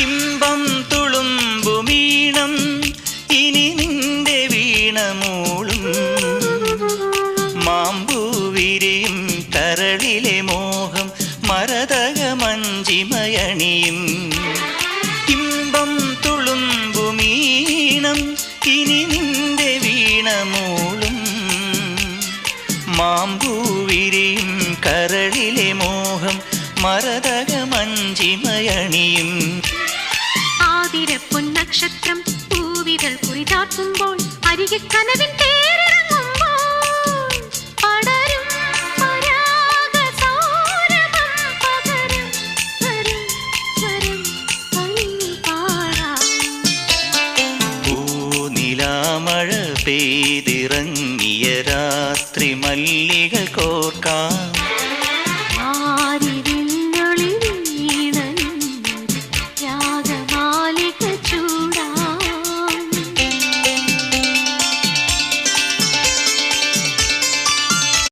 ഇമ്പം തുളുമ്പുമീണം ഇനി നിന്റെ വീണമൂളും മാമ്പൂ വിരിയും കരളിലെ മോഹം മരതക മഞ്ചിമയണിയും ഇമ്പം തുളുമ്പുമീണം ഇനി നിന്റെ വീണമൂളും മാമ്പൂ വിരിയും കരളിലെ മോഹം മരതക മഞ്ചിമയണിയും ആതിര പൊന്നക്ഷത്രം പൂവിതൾ കുറിതാട്ടുമ്പോൾ അരികെ കനവിൻ